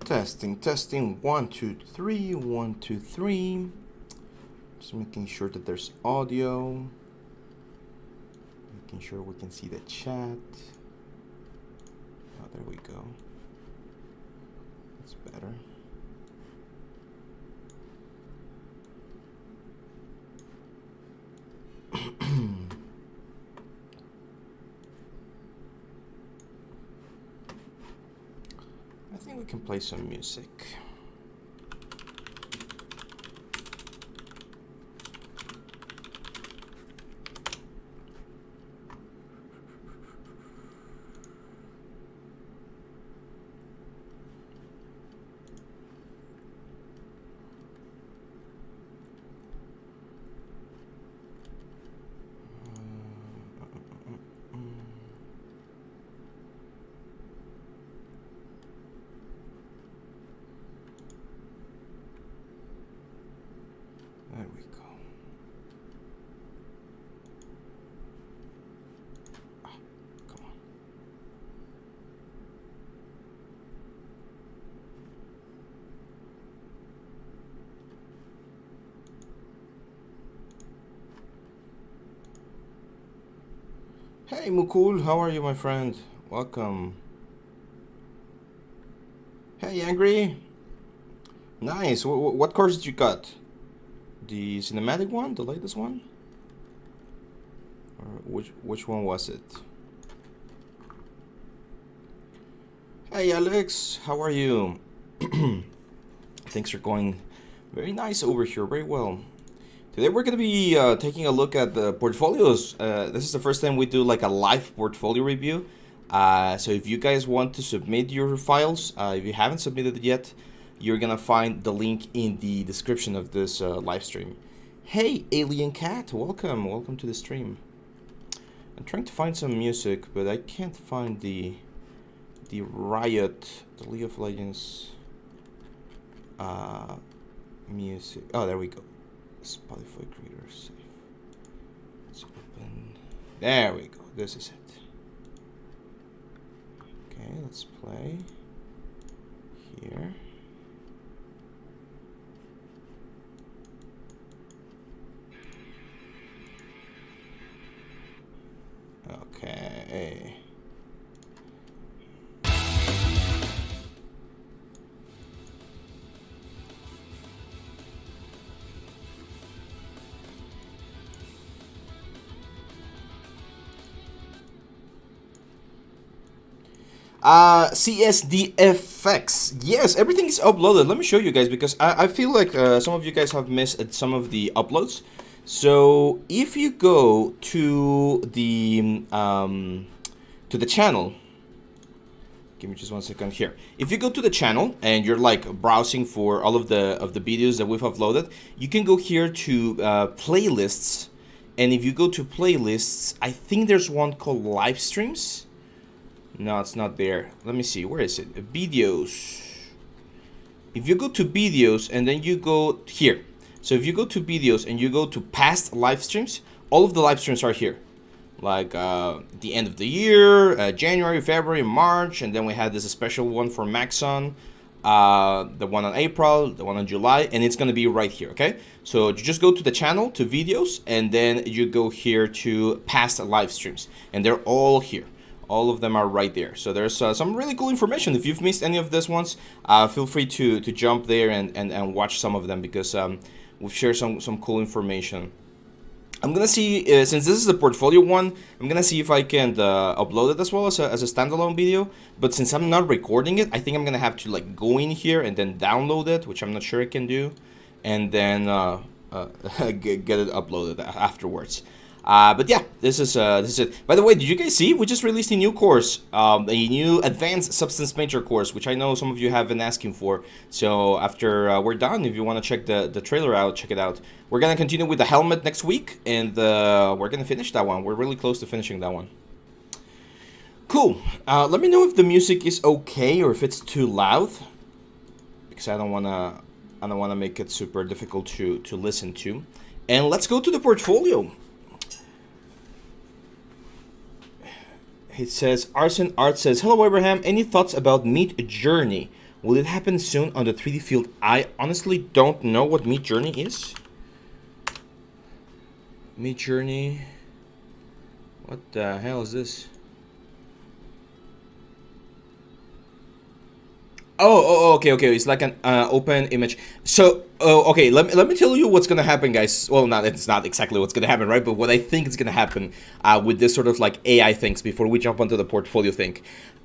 Testing. 1, 2, 3. 1, 2, 3. Just making sure that there's audio. Making sure we can see the chat. Oh, there we go. That's better. I think we can play some music. There we go. Ah, come on. Hey Mukul, how are you, my friend? Welcome. Hey Angry. Nice. What course did you got? The cinematic one, the latest one, or which one was it? Hey Alex, how are you? Things are going very nice over here, very well. Today we're gonna be taking a look at the portfolios. This is the first time we do like a live portfolio review. So if you guys want to submit your files, if you haven't submitted it yet, you're gonna find the link in the description of this live stream. Hey, Alien Cat, welcome to the stream. I'm trying to find some music, but I can't find the Riot, the League of Legends music. Oh, there we go. Spotify creators. Let's open. There we go. This is it. Okay, let's play here. Okay. CSDFX. Yes, everything is uploaded. Let me show you guys because I feel like some of you guys have missed some of the uploads. So if you go to the channel, give me just 1 second here. If you go to the channel and you're like browsing for all of the videos that we've uploaded, you can go here to playlists, and if you go to playlists, I think there's one called live streams. No, it's not there. Let me see. Where is it? Videos. If you go to videos and then you go here. So if you go to videos and you go to past live streams, all of the live streams are here. Like the end of the year, January, February, March, and then we had this special one for Maxon, the one on April, the one on July, and it's gonna be right here, okay? So you just go to the channel, to videos, and then you go here to past live streams, and they're all here. All of them are right there. So there's some really cool information. If you've missed any of these ones, feel free to jump there and watch some of them because we've shared some cool information. I'm gonna see, since this is the portfolio one, I'm gonna see if I can upload it as well as a standalone video. But since I'm not recording it, I think I'm gonna have to like go in here and then download it, which I'm not sure I can do, and then get it uploaded afterwards. But yeah, this is it. By the way, did you guys see? We just released a new course, a new advanced substance major course, which I know some of you have been asking for. So after we're done, if you want to check the trailer out, check it out. We're gonna continue with the helmet next week, and we're gonna finish that one. We're really close to finishing that one. Cool. Let me know if the music is okay or if it's too loud, because I don't wanna make it super difficult to listen to. And let's go to the portfolio. It says, Arson Art says, hello Abraham, any thoughts about Meat Journey? Will it happen soon on the 3D field? I honestly don't know what Midjourney is. Midjourney. What the hell is this? Okay. It's like an open image. So, okay, let me tell you what's gonna happen, guys. Well, it's not exactly what's gonna happen, right? But what I think is gonna happen with this sort of like AI things before we jump onto the portfolio thing.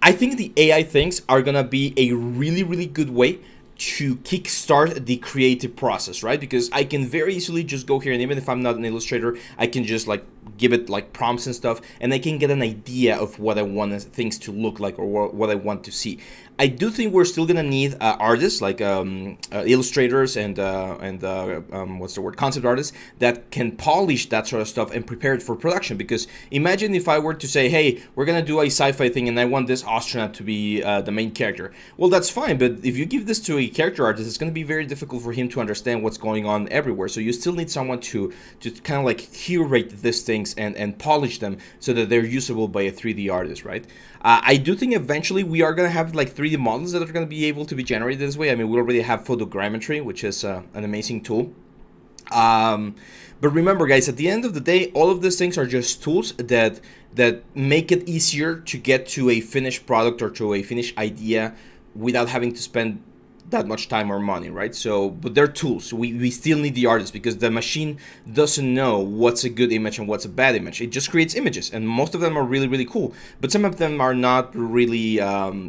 I think the AI things are gonna be a really, really good way to kickstart the creative process, right? Because I can very easily just go here, and even if I'm not an illustrator, I can just like give it like prompts and stuff, and I can get an idea of what I want things to look like or what I want to see. I do think we're still gonna need artists like illustrators and what's the word, concept artists that can polish that sort of stuff and prepare it for production. Because imagine if I were to say, hey, we're gonna do a sci-fi thing and I want this astronaut to be the main character. Well, that's fine, but if you give this to a character artist, it's gonna be very difficult for him to understand what's going on everywhere. So you still need someone to kind of like curate these things and polish them so that they're usable by a 3D artist, right? I do think eventually we are going to have like 3D models that are going to be able to be generated this way. I mean, we already have photogrammetry, which is an amazing tool. But remember, guys, at the end of the day, all of these things are just tools that make it easier to get to a finished product or to a finished idea without having to spend that much time or money, right? So, but they're tools. We still need the artist because the machine doesn't know what's a good image and what's a bad image. It just creates images, and most of them are really, really cool, but some of them are not really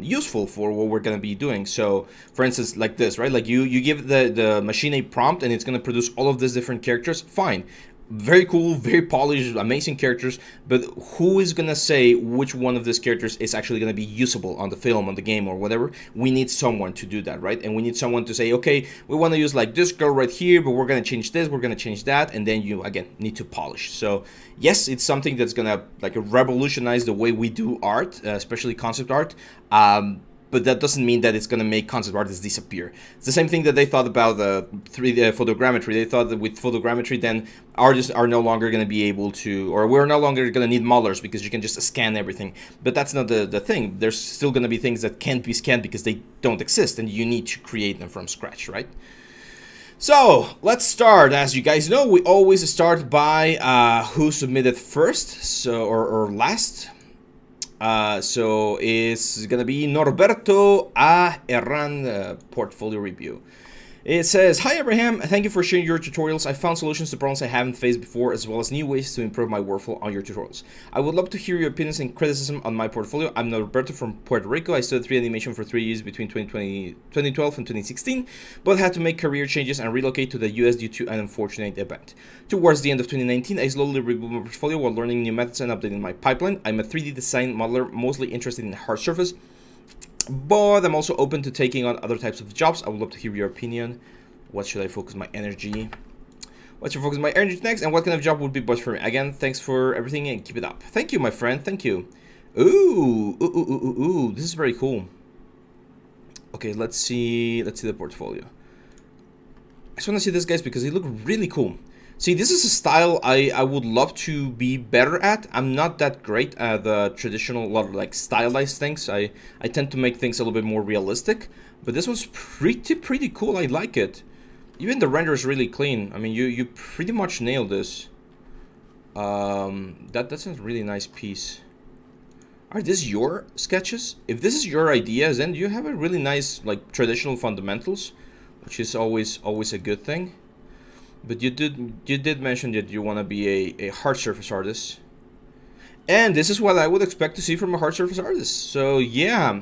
useful for what we're gonna be doing. So, for instance, like this, right? Like you give the machine a prompt and it's gonna produce all of these different characters. Fine. Very cool, very polished, amazing characters, but who is gonna say which one of these characters is actually gonna be usable on the film, on the game, or whatever? We need someone to do that, right? And we need someone to say, okay, we want to use like this girl right here, but we're gonna change this, we're gonna change that, and then you again need to polish. So yes, it's something that's gonna like revolutionize the way we do art, especially concept art. But that doesn't mean that it's going to make concept artists disappear. It's the same thing that they thought about the 3D photogrammetry. They thought that with photogrammetry, then artists are no longer going to be able to, or we're no longer going to need modelers because you can just scan everything. But that's not the thing. There's still going to be things that can't be scanned because they don't exist, and you need to create them from scratch, right? So let's start. As you guys know, we always start by who submitted first, so or last. So it's gonna be Norberto A. Herran portfolio review. It says, hi Abraham, thank you for sharing your tutorials. I found solutions to problems I haven't faced before, as well as new ways to improve my workflow on your tutorials. I would love to hear your opinions and criticism on my portfolio. I'm Norberto from Puerto Rico. I studied 3D animation for 3 years between 2012 and 2016, but had to make career changes and relocate to the US due to an unfortunate event. Towards the end of 2019, I slowly rebuilt my portfolio while learning new methods and updating my pipeline. I'm a 3D design modeler, mostly interested in hard surface, but I'm also open to taking on other types of jobs. I would love to hear your opinion. What should I focus my energy? What should I focus my energy next? And what kind of job would be best for me? Again, thanks for everything and keep it up. Thank you, my friend. Thank you. Ooh. This is very cool. Okay, let's see the portfolio. I just want to see this, guys, because they look really cool. See, this is a style I would love to be better at. I'm not that great at the traditional, like stylized things. I tend to make things a little bit more realistic, but this one's pretty cool. I like it. Even the render is really clean. I mean, you pretty much nailed this. That's a really nice piece. Are these your sketches? If this is your ideas, then you have a really nice like traditional fundamentals, which is always a good thing. But you did mention that you want to be a hard surface artist, and this is what I would expect to see from a hard surface artist. So yeah,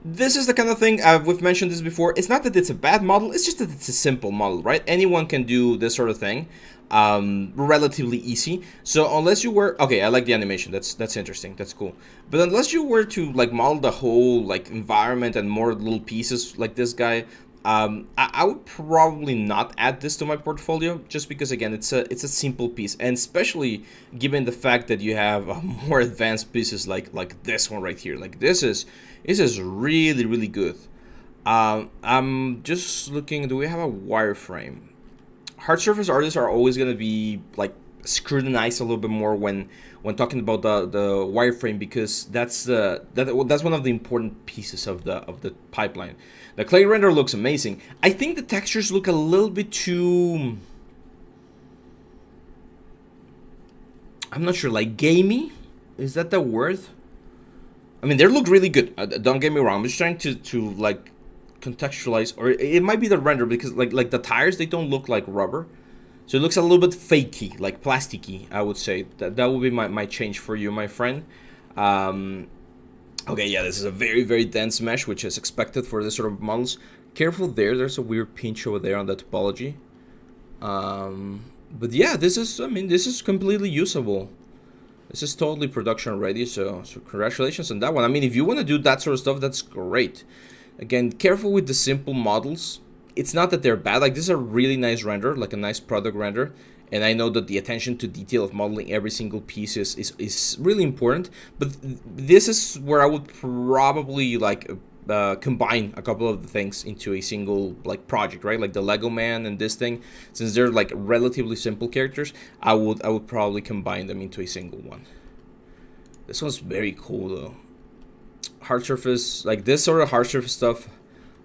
this is the kind of thing we've mentioned this before. It's not that it's a bad model; it's just that it's a simple model, right? Anyone can do this sort of thing, relatively easy. So unless you were okay, I like the animation. That's interesting. That's cool. But unless you were to like model the whole like environment and more little pieces like this guy. I would probably not add this to my portfolio just because again it's a simple piece, and especially given the fact that you have more advanced pieces like this one right here. Like this is really good. I'm just looking. Do we have a wireframe? Hard surface artists are always going to be like scrutinize a little bit more when talking about the wireframe, because that's one of the important pieces of the pipeline. The clay render looks amazing. I think the textures look a little bit too, I'm not sure, like gamey. Is that the word? I mean, they look really good. Don't get me wrong. I'm just trying to like contextualize, or it might be the render, because like the tires, they don't look like rubber. So it looks a little bit fakey, like plasticky, I would say. That would be my change for you, my friend. Okay, yeah, this is a very, very dense mesh, which is expected for this sort of models. Careful there, there's a weird pinch over there on the topology. But yeah, this is completely usable. This is totally production ready, so congratulations on that one. I mean, if you want to do that sort of stuff, that's great. Again, careful with the simple models. It's not that they're bad. Like, this is a really nice render, like a nice product render. And I know that the attention to detail of modeling every single piece is really important. But this is where I would probably like combine a couple of the things into a single like project, right? Like the Lego Man and this thing, since they're like relatively simple characters, I would probably combine them into a single one. This one's very cool though. Hard surface, like this sort of hard surface stuff,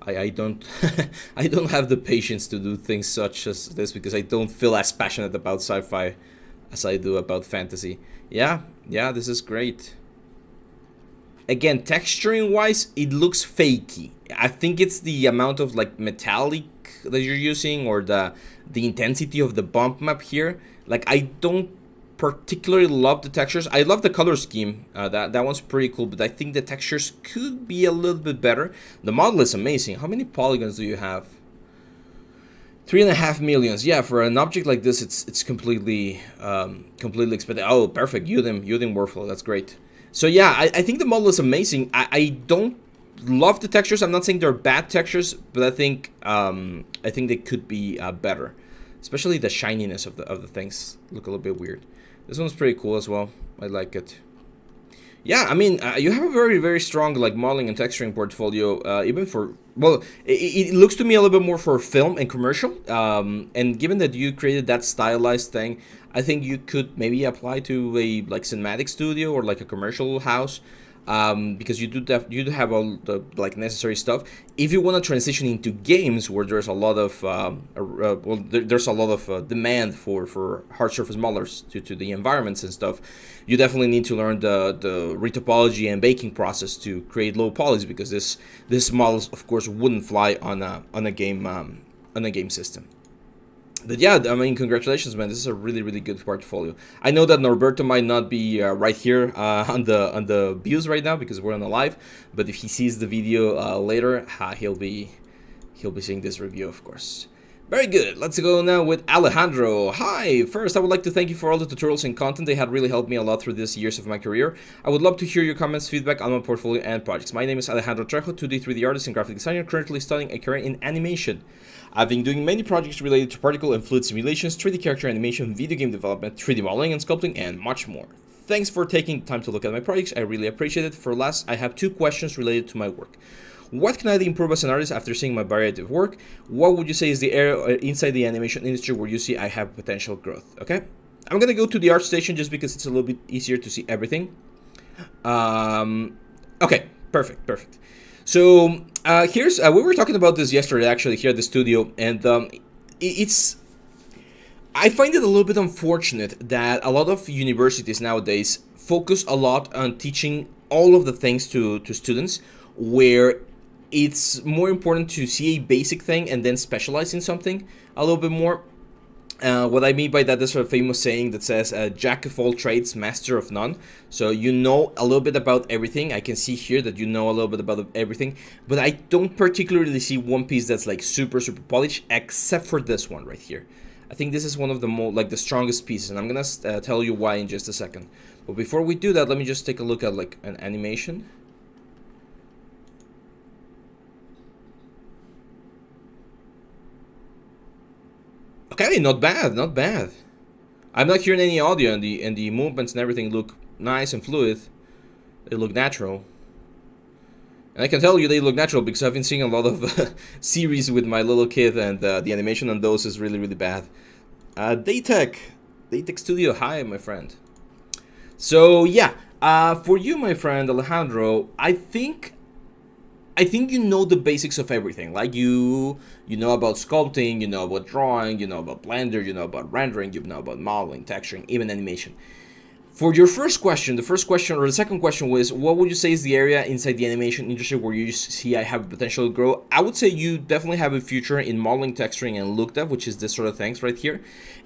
I don't I don't have the patience to do things such as this, because I don't feel as passionate about sci-fi as I do about fantasy. Yeah, this is great. Again, texturing wise, it looks fakey. I think it's the amount of like metallic that you're using, or the intensity of the bump map here. Like, I don't particularly love the textures. I love the color scheme. That one's pretty cool, but I think the textures could be a little bit better. The model is amazing. How many polygons do you have? 3.5 million. Yeah, for an object like this, it's completely expected. Oh, perfect. Udin workflow. That's great. So yeah, I think the model is amazing. I don't love the textures. I'm not saying they're bad textures, but I think they could be better. Especially the shininess of the things look a little bit weird. This one's pretty cool as well. I like it. Yeah, I mean, you have a very, very strong like modeling and texturing portfolio, even for, well, it looks to me a little bit more for film and commercial. And given that you created that stylized thing, I think you could maybe apply to a like cinematic studio or like a commercial house. Because you do have all the like necessary stuff. If you want to transition into games where there's a lot of there's a lot of demand for hard surface modelers due to the environments and stuff, you definitely need to learn the retopology and baking process to create low polys, because this models of course wouldn't fly on a game system. But yeah, I mean, congratulations, man. This is a really, really good portfolio. I know that Norberto might not be right here on the views right now because we're on the live. But if he sees the video later, he'll be seeing this review, of course. Very good. Let's go now with Alejandro. Hi. First, I would like to thank you for all the tutorials and content. They had really helped me a lot through these years of my career. I would love to hear your comments, feedback on my portfolio and projects. My name is Alejandro Trejo, 2D, 3D artist and graphic designer, currently studying a career in animation. I've been doing many projects related to particle and fluid simulations, 3D character animation, video game development, 3D modeling and sculpting, and much more. Thanks for taking the time to look at my projects. I really appreciate it. For last, I have 2 questions related to my work. What can I improve as an artist after seeing my variety of work? What would you say is the area inside the animation industry where you see I have potential growth? Okay, I'm gonna go to the art station just because it's a little bit easier to see everything. Okay, perfect. So here's we were talking about this yesterday actually here at the studio, and I find it a little bit unfortunate that a lot of universities nowadays focus a lot on teaching all of the things to students, where it's more important to see a basic thing and then specialize in something a little bit more. What I mean by that, there's a famous saying that says, jack of all trades, master of none. So you know a little bit about everything. I can see here that you know a little bit about everything, but I don't particularly see one piece that's like super polished, except for this one right here. I think this is one of the more like the strongest pieces, and I'm gonna tell you why in just a second. But before we do that, let me just take a look at like an animation. Okay, not bad. I'm not hearing any audio, and the movements and everything look nice and fluid. They look natural. And I can tell you they look natural because I've been seeing a lot of series with my little kid, and the animation on those is really, really bad. Daytech. Latex Studio, hi, my friend. So yeah, for you, my friend Alejandro, I think you know the basics of everything. Like you know about sculpting, you know about drawing, you know about Blender, you know about rendering, you know about modeling, texturing, even animation. For your first question, the first question or the second question was, what would you say is the area inside the animation industry where you see I have potential to grow? I would say you definitely have a future in modeling, texturing, and look dev, which is this sort of things right here.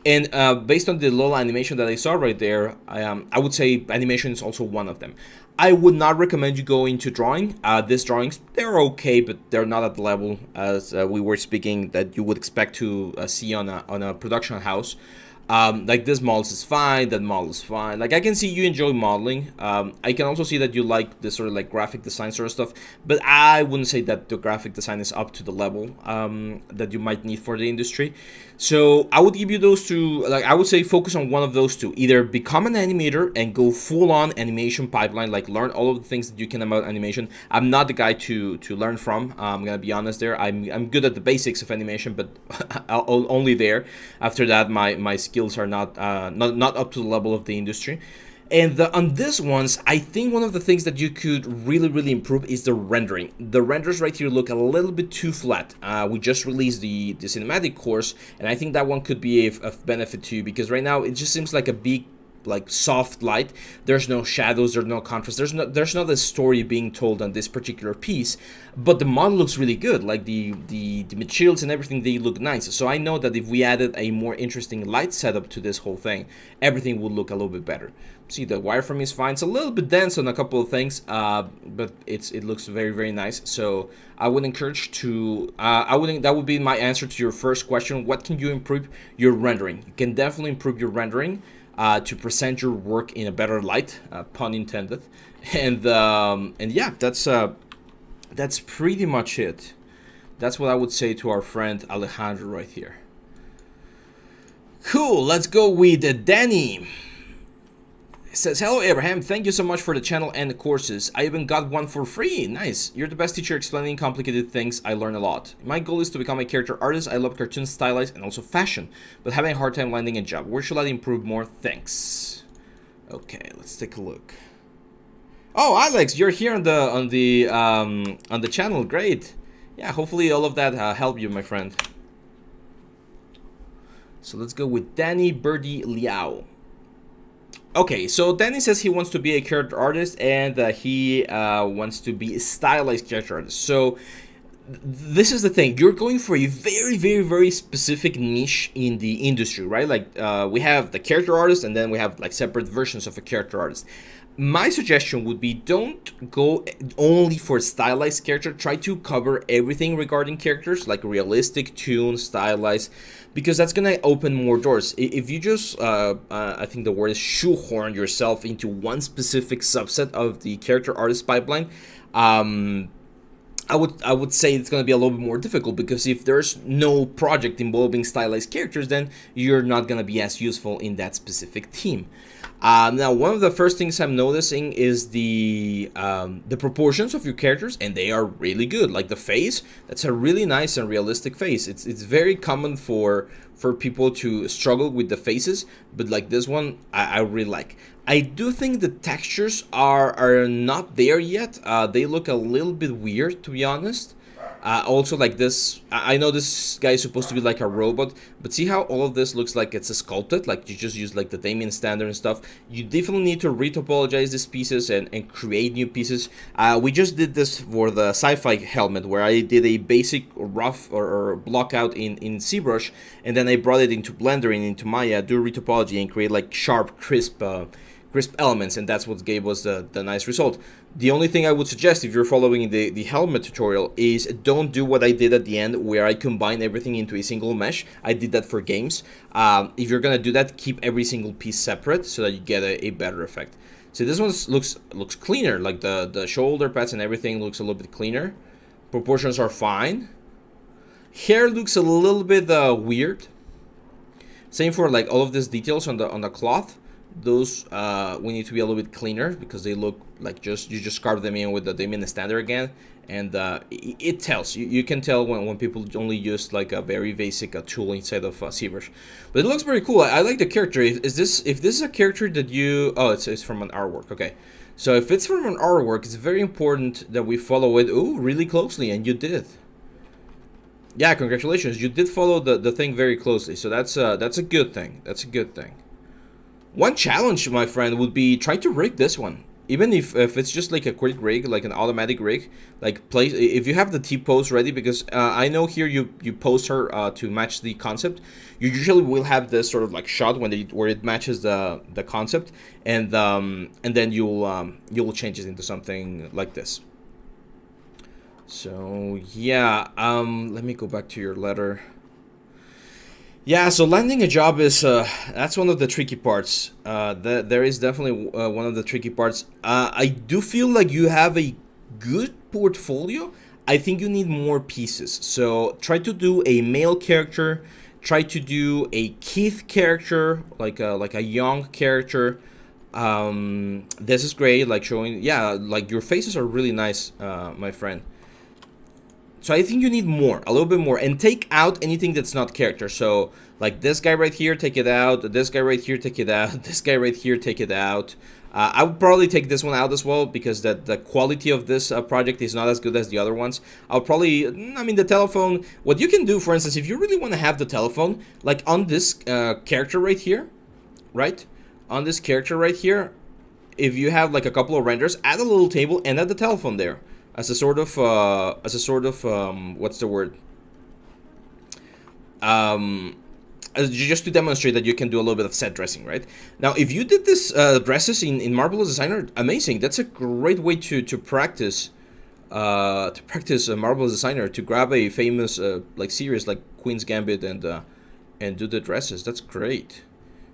And based on the little animation that I saw right there, I would say animation is also one of them. I would not recommend you go into drawing. These drawings, they're okay, but they're not at the level as we were speaking that you would expect to see on a production house. Like this model is fine, that model is fine. Like I can see you enjoy modeling. I can also see that you like this sort of like graphic design sort of stuff, but I wouldn't say that the graphic design is up to the level that you might need for the industry. So I would give you those two. Like I would say focus on one of those two. Either become an animator and go full on animation pipeline, like learn all of the things that you can about animation. I'm not the guy to learn from. I'm gonna be honest there. I'm good at the basics of animation, but only there. After that, my skills are not up to the level of the industry. And on this ones, I think one of the things that you could really improve is the rendering. The renders right here look a little bit too flat. We just released the cinematic course, and I think that one could be of benefit to you, because right now it just seems like a big like soft light. There's no shadows, there's no contrast, there's not a story being told on this particular piece, but the model looks really good. Like the materials and everything, they look nice. So I know that if we added a more interesting light setup to this whole thing, everything would look a little bit better. See, the wireframe is fine. It's a little bit dense on a couple of things, but it looks very nice. So I would encourage to that would be my answer to your first question. What can you improve? Your rendering. You can definitely improve your rendering to present your work in a better light, pun intended. And yeah, that's pretty much it. That's what I would say to our friend Alejandro right here. Cool. Let's go with Danny. It says, hello Abraham, thank you so much for the channel and the courses. I even got one for free. Nice. You're the best teacher explaining complicated things. I learn a lot. My goal is to become a character artist. I love cartoons, stylized, and also fashion, but having a hard time landing a job. Where should I improve more? Thanks. Okay, let's take a look. Oh, Alex, you're here on the channel. Great. Yeah, hopefully all of that helped you, my friend. So let's go with Danny Birdie Liao. Okay, so Danny says he wants to be a character artist, and he wants to be a stylized character artist. So this is the thing. You're going for a very specific niche in the industry, right? Like we have the character artist, and then we have like separate versions of a character artist. My suggestion would be, don't go only for stylized character. Try to cover everything regarding characters, like realistic, toon, stylized, because that's gonna open more doors. If you just, I think the word is shoehorn yourself into one specific subset of the character artist pipeline, I would say it's going to be a little bit more difficult, because if there's no project involving stylized characters, then you're not going to be as useful in that specific team. Now, one of the first things I'm noticing is the proportions of your characters, and they are really good. Like the face, that's a really nice and realistic face. It's very common for people to struggle with the faces, but like this one, I really like. I do think the textures are not there yet. They look a little bit weird, to be honest. Also, like this, I know this guy is supposed to be like a robot, but see how all of this looks like it's sculpted? Like you just use like the Damien standard and stuff. You definitely need to retopologize these pieces and create new pieces. We just did this for the sci-fi helmet, where I did a basic rough or block out in ZBrush, and then I brought it into Blender and into Maya, do retopology, and create like sharp, crisp elements, and that's what gave us the nice result. The only thing I would suggest, if you're following the helmet tutorial, is don't do what I did at the end, where I combine everything into a single mesh. I did that for games. If you're gonna do that, keep every single piece separate so that you get a better effect. So this one looks cleaner, like the shoulder pads and everything looks a little bit cleaner. Proportions are fine. Hair looks a little bit weird. Same for like all of these details on the cloth. those we need to be a little bit cleaner because they look like you just carve them in with the diamond standard again, and it tells you can tell when people only use like a very basic tool inside of ZBrush. But it looks very cool. I like the character. If this is a character that you it's from an artwork. Okay, so if it's from an artwork, it's very important that we follow it really closely, and you did. Yeah, congratulations, you did follow the thing very closely, so that's a good thing. That's a good thing. One challenge, my friend, would be try to rig this one. Even if it's just like a quick rig, like an automatic rig, like place if you have the T-pose ready, because I know here you pose her to match the concept. You usually will have this sort of like shot where it matches the concept, and then you'll change it into something like this. So yeah, let me go back to your letter. Yeah, so landing a job is that's one of the tricky parts. There is definitely one of the tricky parts. I do feel like you have a good portfolio. I think you need more pieces. So try to do a male character. Try to do a Keith character, like a young character. This is great, like showing. Yeah, like your faces are really nice, my friend. So I think you need more, a little bit more, and take out anything that's not character. So like this guy right here, take it out. This guy right here, take it out. This guy right here, take it out. I would probably take this one out as well, because the quality of this project is not as good as the other ones. I'll probably, I mean, the telephone, what you can do, for instance, if you really want to have the telephone, like on this character right here, right? On this character right here, if you have like a couple of renders, add a little table and add the telephone there. As a sort of what's the word? Just to demonstrate that you can do a little bit of set dressing, right? Now, if you did this dresses in Marvelous Designer, amazing. That's a great way to practice Marvelous Designer, to grab a famous like series like Queen's Gambit and do the dresses. That's great.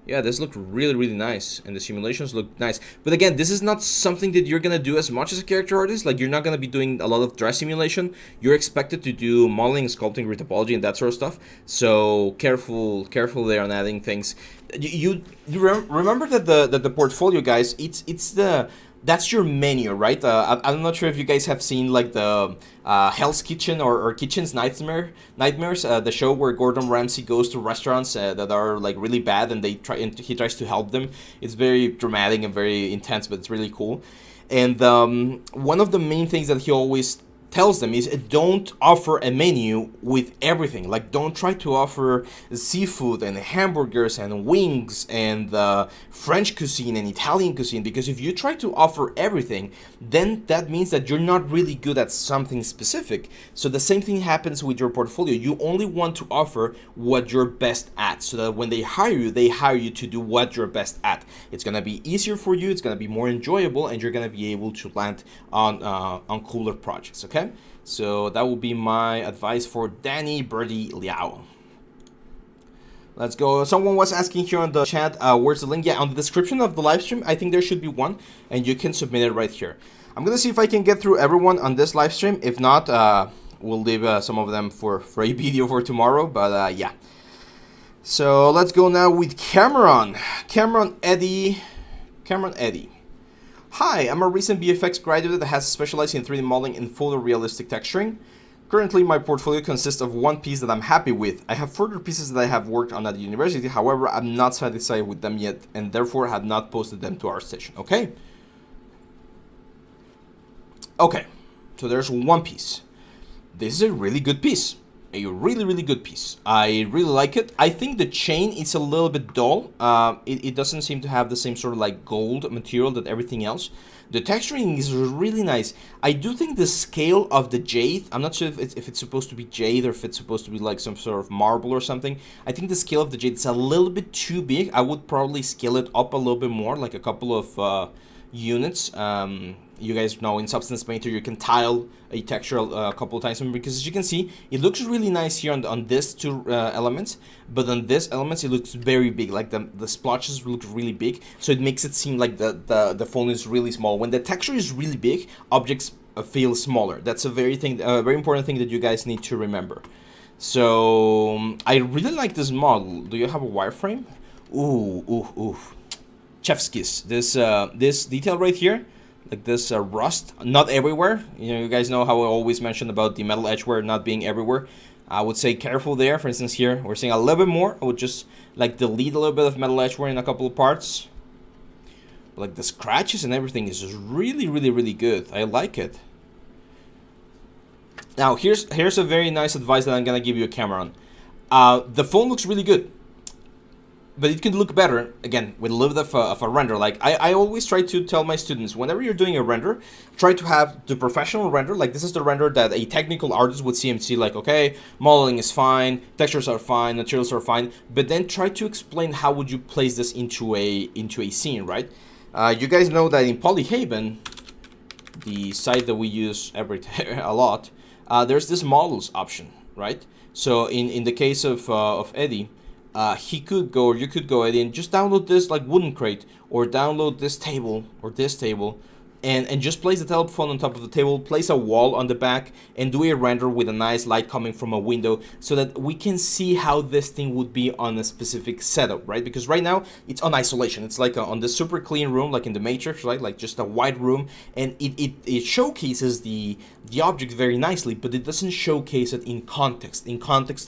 Yeah, this looked really, really nice, and the simulations look nice. But again, this is not something that you're gonna do as much as a character artist. Like, you're not gonna be doing a lot of dress simulation. You're expected to do modeling, sculpting, retopology, and that sort of stuff. So careful there on adding things. You remember that the portfolio, guys. That's your menu, right? I'm not sure if you guys have seen like the Hell's Kitchen or Kitchen's Nightmares, the show where Gordon Ramsay goes to restaurants that are like really bad, and he tries to help them. It's very dramatic and very intense, but it's really cool. And one of the main things that he always tells them is don't offer a menu with everything. Like, don't try to offer seafood and hamburgers and wings and French cuisine and Italian cuisine, because if you try to offer everything, then that means that you're not really good at something specific. So the same thing happens with your portfolio. You only want to offer what you're best at, so that when they hire you to do what you're best at. It's gonna be easier for you, it's gonna be more enjoyable, and you're gonna be able to land on cooler projects. Okay, so that will be my advice for Danny Birdie Liao. Let's go. Someone was asking here on the chat, where's the link? Yeah, on the description of the live stream, I think there should be one, and you can submit it right here. I'm gonna see if I can get through everyone on this live stream. If not, we'll leave some of them for a video for tomorrow, but yeah. So let's go now with Cameron Eddy. Hi, I'm a recent VFX graduate that has specialized in 3D modeling and photorealistic texturing. Currently, my portfolio consists of one piece that I'm happy with. I have further pieces that I have worked on at the university, however, I'm not satisfied with them yet, and therefore have not posted them to ArtStation. Okay, so there's one piece. This is a really good piece. A really, really good piece. I really like it. I think the chain is a little bit dull. It doesn't seem to have the same sort of like gold material that everything else. The texturing is really nice. I do think the scale of the jade, I'm not sure if it's supposed to be jade or if it's supposed to be like some sort of marble or something. I think the scale of the jade is a little bit too big. I would probably scale it up a little bit more, like a couple of units. You guys know in Substance Painter you can tile a texture a couple of times, because as you can see, it looks really nice here on this two elements, but on this elements it looks very big, like the splotches look really big, so it makes it seem like the phone is really small. When the texture is really big, objects feel smaller. That's a very important thing that you guys need to remember. So I really like this model. Do you have a wireframe? Ooh. chef's kiss. This detail right here, like this rust, not everywhere. You know, you guys know how I always mention about the metal edgeware not being everywhere. I would say careful there. For instance, here we're seeing a little bit more. I would just like delete a little bit of metal edgeware in a couple of parts. Like the scratches and everything is just really, really, really good. I like it. Now here's a very nice advice that I'm gonna give you, Cameron. The phone looks really good, but it can look better, again, with a little bit of a render. Like, I always try to tell my students, whenever you're doing a render, try to have the professional render. Like, this is the render that a technical artist would see and see, like, okay, modeling is fine, textures are fine, materials are fine, but then try to explain how would you place this into a scene, right? You guys know that in Polyhaven, the site that we use a lot, there's this models option, right? So in the case of Eddie, he could go, or you could go, Eddie, and just download this like wooden crate, or download this table or this table, and just place the telephone on top of the table, place a wall on the back, and do a render with a nice light coming from a window, so that we can see how this thing would be on a specific setup, right? Because right now it's on isolation. It's like on this super clean room, like in the Matrix, right? Like just a white room, and it showcases the object very nicely, but it doesn't showcase it in context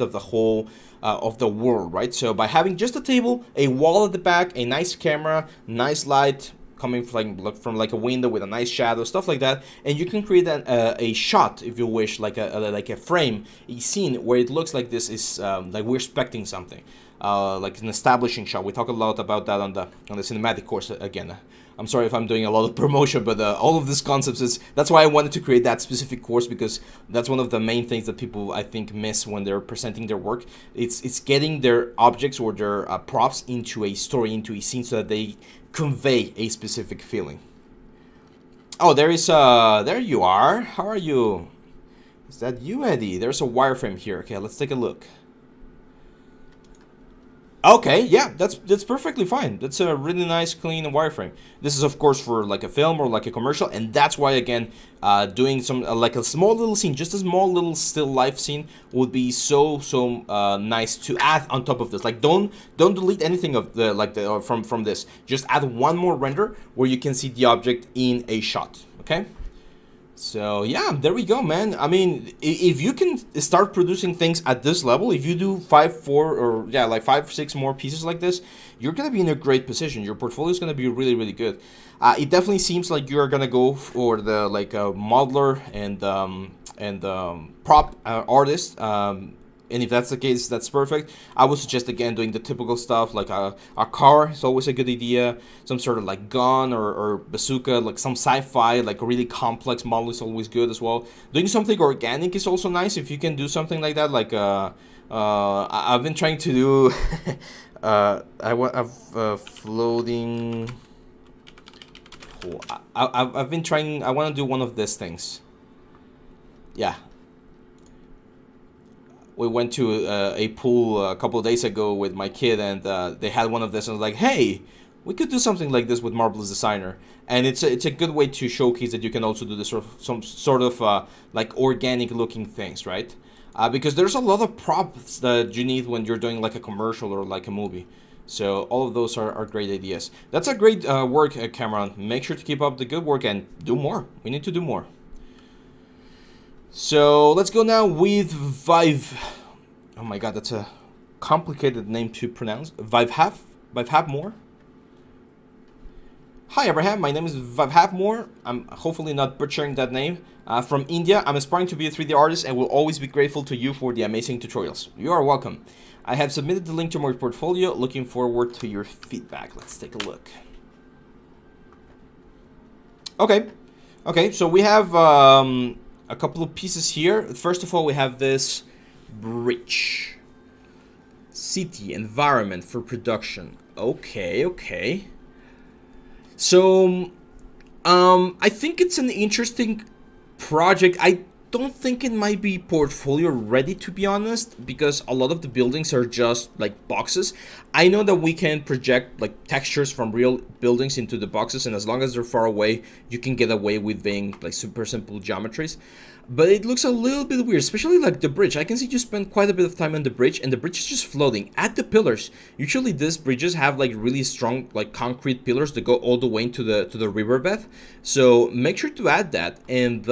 of the whole of the world, right? So by having just a table, a wall at the back, a nice camera, nice light coming from like a window with a nice shadow, stuff like that, and you can create a shot, if you wish, like a frame, a scene where it looks like this is like we're expecting something, like an establishing shot. We talk a lot about that on the cinematic course. Again, I'm sorry if I'm doing a lot of promotion, but all of these concepts that's why I wanted to create that specific course, because that's one of the main things that people, I think, miss when they're presenting their work. It's getting their objects or their props into a story, into a scene, so that they convey a specific feeling. Oh, there you are. How are you? Is that you, Eddie? There's a wireframe here. Okay, let's take a look. Okay, yeah, that's perfectly fine. That's a really nice, clean wireframe. This is, of course, for like a film or like a commercial, and that's why, again, doing some like a small little scene, just a small little still life scene, would be so nice to add on top of this. Like, don't delete anything of the from this. Just add one more render where you can see the object in a shot. Okay. So yeah, there we go, man. I mean, if you can start producing things at this level, if you do 5, 4, or yeah, like 5, 6 more pieces like this, you're gonna be in a great position. Your portfolio is gonna be really, really good. It definitely seems like you're gonna go for the modeler and prop artist. And if that's the case, that's perfect. I would suggest, again, doing the typical stuff, like a car is always a good idea. Some sort of like gun or bazooka, like some sci-fi, like a really complex model is always good as well. Doing something organic is also nice if you can do something like that. Like I've been trying to do floating. I've been trying. I want to do one of these things. Yeah. We went to a pool a couple of days ago with my kid, and they had one of this, and I was like, hey, we could do something like this with Marvelous Designer. And it's a good way to showcase that you can also do this some sort of like organic looking things, right? Because there's a lot of props that you need when you're doing like a commercial or like a movie. So all of those are great ideas. That's a great work, Cameron. Make sure to keep up the good work and do more. We need to do more. So let's go now with Vive. Oh my god, that's a complicated name to pronounce. Vive more. Hi Abraham, my name is Vive more. I'm hopefully not butchering that name. From India, I'm aspiring to be a 3D artist and will always be grateful to you for the amazing tutorials. You are welcome. I have submitted the link to my portfolio. Looking forward to your feedback. Let's take a look. Okay, so we have a couple of pieces here. First of all, we have this bridge. City environment for production. Okay. So, I think it's an interesting project. I don't think it might be portfolio ready, to be honest, because a lot of the buildings are just like boxes. I know that we can project like textures from real buildings into the boxes, and as long as they're far away, you can get away with being like super simple geometries. but it looks a little bit weird, especially like the bridge. I can see you spend quite a bit of time on the bridge, and the bridge is just floating at the pillars. Usually these bridges have like really strong like concrete pillars that go all the way into the riverbed, so make sure to add that. And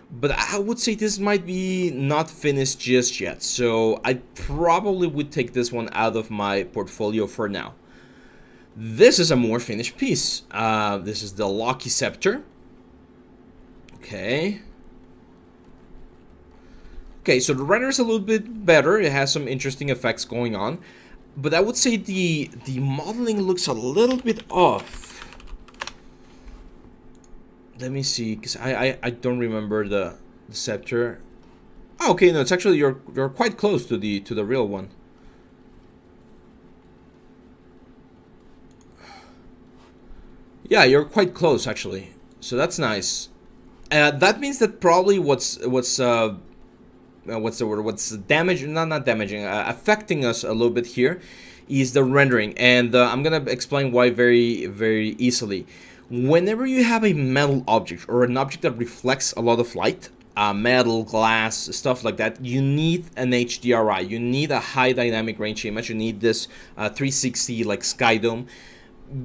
but I would say this might be not finished just yet, so I probably would take this one out of my portfolio for now. This is a more finished piece. This is the Lucky Scepter. Okay. Okay, so the render is a little bit better. It has some interesting effects going on, but I would say the modeling looks a little bit off. Let me see, because I don't remember the scepter. Oh, okay, no, it's actually you're quite close to the real one. Yeah, you're quite close actually, so that's nice. That means that probably what's the word? What's damaging? Not damaging. Affecting us a little bit here is the rendering, and I'm gonna explain why very easily. Whenever you have a metal object or an object that reflects a lot of light, metal, glass, stuff like that, you need an HDRI. You need a high dynamic range image. You need this 360 like sky dome,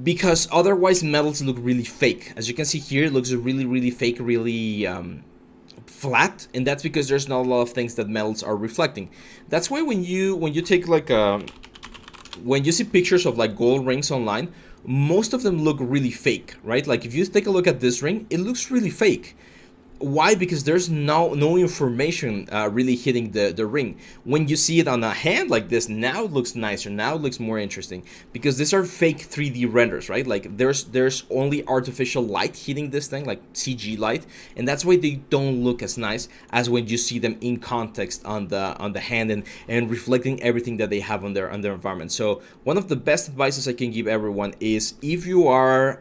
because otherwise metals look really fake. As you can see here, it looks really fake, really flat, and that's because there's not a lot of things that metals are reflecting. That's why when you take like when you see pictures of like gold rings online, most of them look really fake, right? Like if you take a look at this ring, it looks really fake. Why? Because there's no information really hitting the ring. When you see it on a hand like this, now it looks nicer, now it looks more interesting, because these are fake 3D renders, right? Like there's only artificial light hitting this thing, like CG light, and that's why they don't look as nice as when you see them in context on the hand and reflecting everything that they have on their environment. So one of the best advices I can give everyone is, if you are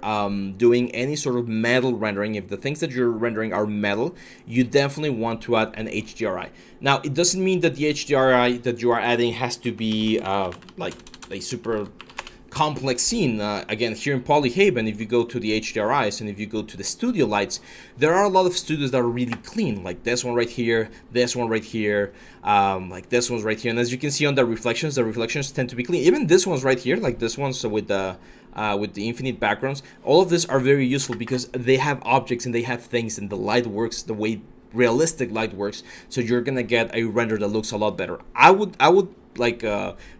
doing any sort of metal rendering, if the things that you're rendering are metal, you definitely want to add an HDRI. Now, it doesn't mean that the HDRI that you are adding has to be like a super complex scene. Again, here in Polyhaven, if you go to the HDRIs and if you go to the studio lights, there are a lot of studios that are really clean, like this one right here, this one right here, like this one's right here. And as you can see on the reflections tend to be clean. Even this one's right here, like this one, so with the infinite backgrounds, all of this are very useful because they have objects and they have things, and the light works the way realistic light works, so you're gonna get a render that looks a lot better. I would like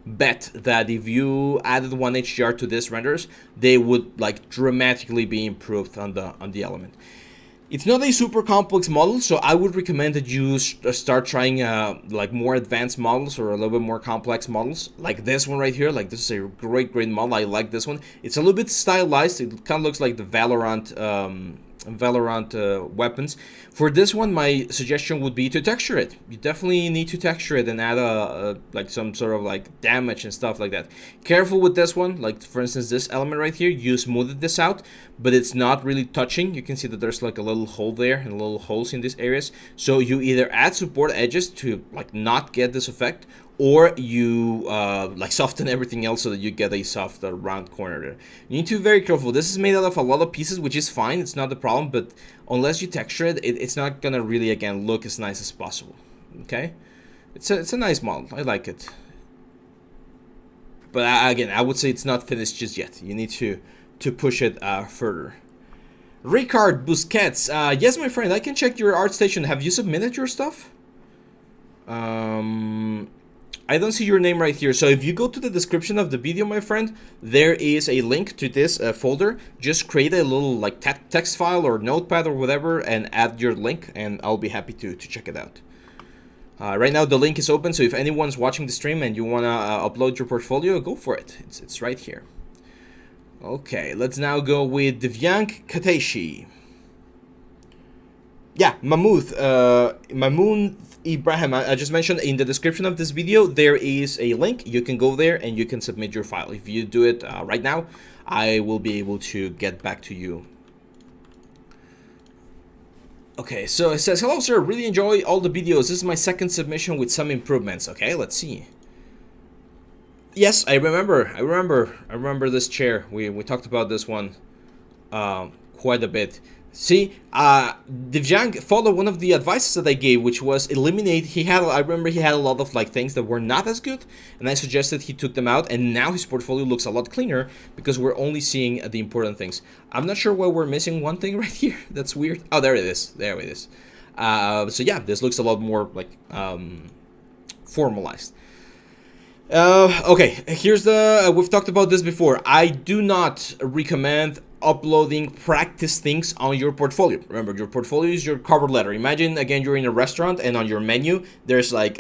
bet that if you added one HDR to these renders, they would like dramatically be improved on the element. It's not a super complex model, so I would recommend that you start trying like more advanced models or a little bit more complex models, like this one right here. Like this is a great model. I like this one. It's a little bit stylized. It kind of looks like the Valorant weapons. For this one, my suggestion would be to texture it. You definitely need to texture it and add like some sort of like damage and stuff like that. Careful with this one. Like for instance, this element right here, you smoothed this out, but it's not really touching. You can see that there's like a little hole there and little holes in these areas. So you either add support edges to like not get this effect, or you like soften everything else so that you get a soft round corner there. You need to be very careful. This is made out of a lot of pieces, which is fine. It's not the problem, but unless you texture it, it's not gonna really, again, look as nice as possible. Okay, it's a nice model. I like it, but again, I would say it's not finished just yet. You need to push it further. Ricard Busquets, yes, my friend, I can check your ArtStation. Have you submitted your stuff? I don't see your name right here. So if you go to the description of the video, my friend, there is a link to this folder. Just create a little like text file or notepad or whatever and add your link, and I'll be happy to check it out. Right now the link is open, so if anyone's watching the stream and you want to upload your portfolio, go for it. It's right here. Okay, let's now go with Divyank Kateshi. Yeah, Mammoth. Ibrahim, I just mentioned in the description of this video, there is a link. You can go there and you can submit your file. If you do it right now, I will be able to get back to you. Okay, so it says, hello sir, really enjoy all the videos. This is my second submission with some improvements. Okay, let's see. Yes, I remember this chair. We talked about this one quite a bit. See, Divjang followed one of the advices that I gave, which was eliminate. I remember he had a lot of like things that were not as good, and I suggested he took them out, and now his portfolio looks a lot cleaner because we're only seeing the important things. I'm not sure why we're missing one thing right here. That's weird. Oh, there it is. There it is. So yeah, this looks a lot more like formalized. Okay, here's the. We've talked about this before. I do not recommend uploading practice things on your portfolio. Remember, your portfolio is your cover letter. Imagine again you're in a restaurant and on your menu there's like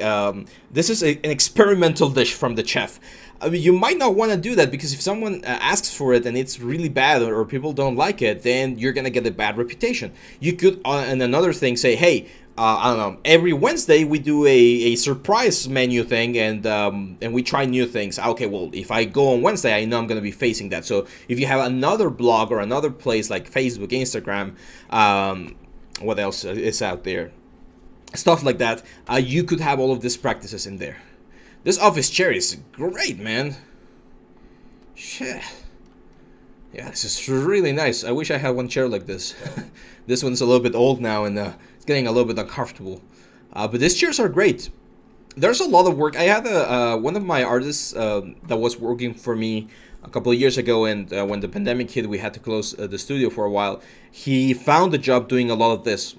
this is an experimental dish from the chef. I mean, you might not want to do that because if someone asks for it and it's really bad or people don't like it, then you're gonna get a bad reputation. You could, and another thing, say, hey, I don't know, every Wednesday we do a surprise menu thing and we try new things. Okay, well, if I go on Wednesday, I know I'm going to be facing that. So if you have another blog or another place like Facebook, Instagram, what else is out there? Stuff like that, you could have all of these practices in there. This office chair is great, man. Shit. Yeah, this is really nice. I wish I had one chair like this. This one's a little bit old now and it's getting a little bit uncomfortable. But these chairs are great. There's a lot of work. I had one of my artists that was working for me a couple of years ago, and when the pandemic hit, we had to close the studio for a while. He found a job doing a lot of this.